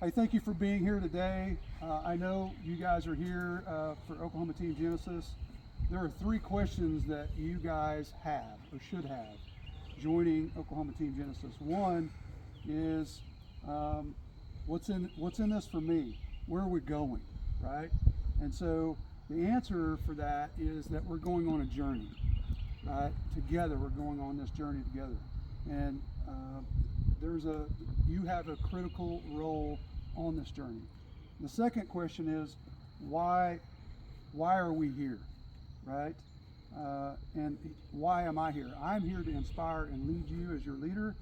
I thank you for being here today. I know you guys are here for Oklahoma Team Genesis. There are three questions that you guys have or should have joining Oklahoma Team Genesis. One is what's in this for me? Where are we going, right? And so the answer for that is that we're going on a journey, right? Together, we're going on this journey together, and you have a critical role on this journey. The second question is why are we here, right? And why am I here? I'm here to inspire and lead you as your leader,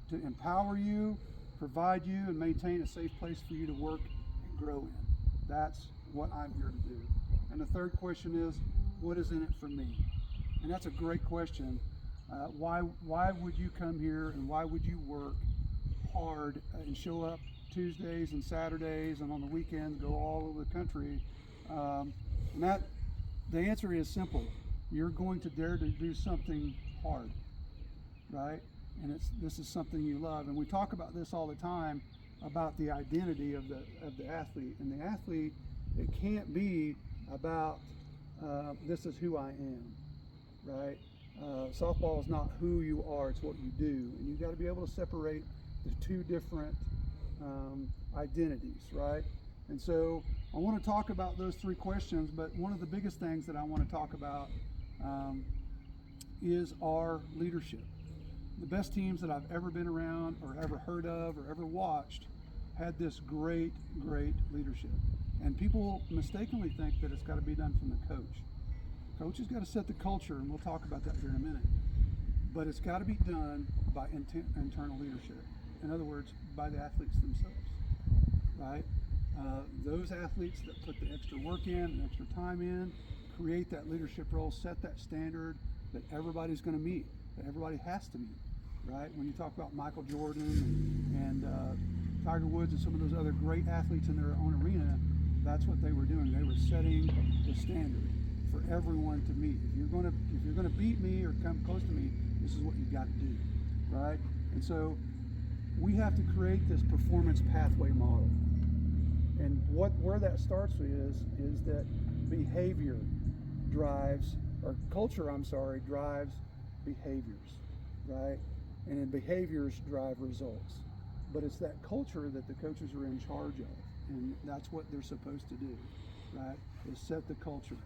to empower you, provide you, and maintain a safe place for you to work and grow in. That's what I'm here to do. And the third question is, what is in it for me? And that's a great question. Why would you come here, and why would you work hard and show up Tuesdays and Saturdays and on the weekends, go all over the country? The answer is simple. You're going to dare to do something hard, right? And this is something you love. And we talk about this all the time, about the identity of the athlete. And the athlete, it can't be about this is who I am, right? Softball is not who you are, it's what you do. And you've got to be able to separate the two different identities, right? And so I want to talk about those three questions, but one of the biggest things that I want to talk about is our leadership. The best teams that I've ever been around or ever heard of or ever watched had this great leadership. And people mistakenly think that it's got to be done from the coach. Coach has got to set the culture, and we'll talk about that here in a minute. But it's got to be done by internal leadership. In other words, by the athletes themselves, right? Those athletes that put the extra work in, and extra time in, create that leadership role, set that standard that everybody's going to meet, that everybody has to meet, right? When you talk about Michael Jordan and Tiger Woods and some of those other great athletes in their own arena, that's what they were doing. They were setting the standard for everyone to meet. If you're going to beat me or come close to me, this is what you've got to do, right? And so we have to create this performance pathway model. And where that starts is that behavior drives, or culture, drives behaviors, right? And then behaviors drive results. But it's that culture that the coaches are in charge of. And that's what they're supposed to do, right? Is set the culture.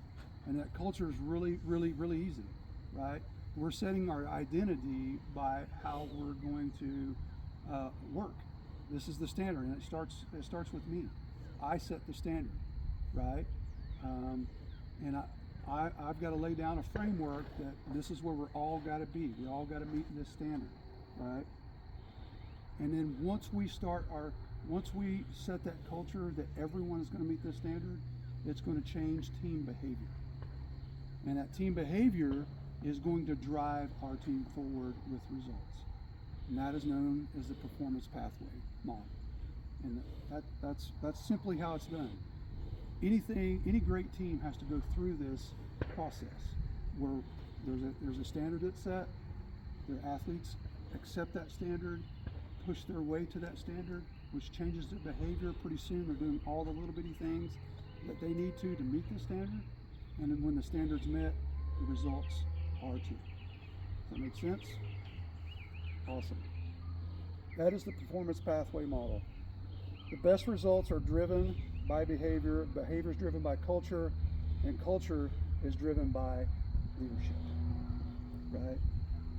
And that culture is really easy, right? We're setting our identity by how we're going to work. This is the standard, and it starts with me. I set the standard, right? And I've got to lay down a framework that this is where we're all got to be. We all got to meet this standard, right? And then once we set that culture that everyone is going to meet this standard, it's going to change team behavior. And that team behavior is going to drive our team forward with results. And that is known as the performance pathway model. And that's simply how it's done. Any great team has to go through this process where there's a standard that's set, their athletes accept that standard, push their way to that standard, which changes their behavior. Pretty soon they're doing all the little bitty things that they need to meet the standard. And then when the standard's met, the results are too. Does that make sense? Awesome. That is the performance pathway model. The best results are driven by behavior, behavior is driven by culture, and culture is driven by leadership, right?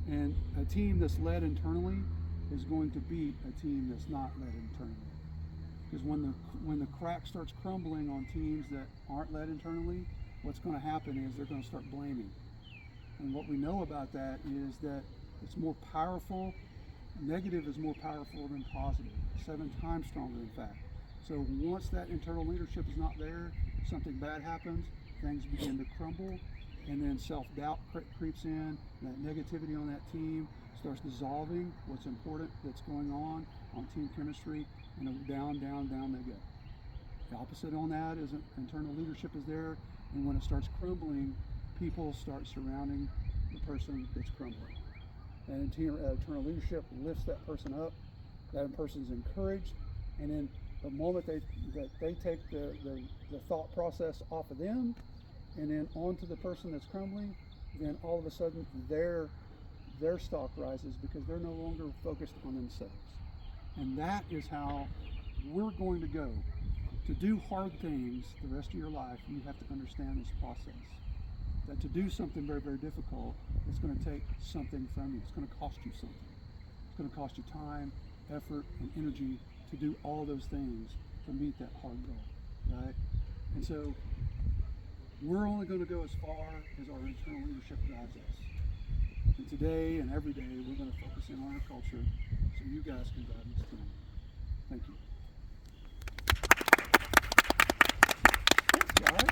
And a team that's led internally is going to beat a team that's not led internally. Because when the crack starts crumbling on teams that aren't led internally, what's going to happen is they're going to start blaming. And what we know about that is that it's more powerful. Negative is more powerful than positive, 7 times stronger, in fact. So once that internal leadership is not there, something bad happens, things begin to crumble, and then self-doubt creeps in. That negativity on that team starts dissolving what's important that's going on team chemistry, and down they go. The opposite on that is internal leadership is there, and when it starts crumbling, people start surrounding the person that's crumbling. And internal leadership lifts that person up, that person's encouraged, and then the moment that they take the thought process off of them and then onto the person that's crumbling, then all of a sudden their stock rises because they're no longer focused on themselves. And that is how we're going to go. To do hard things the rest of your life, you have to understand this process. That to do something very, very difficult, it's going to take something from you. It's going to cost you something. It's going to cost you time, effort, and energy to do all those things to meet that hard goal, right? And so we're only going to go as far as our internal leadership drives us. And today and every day, we're going to focus in on our culture so you guys can drive this team. Thank you. Thanks, guys.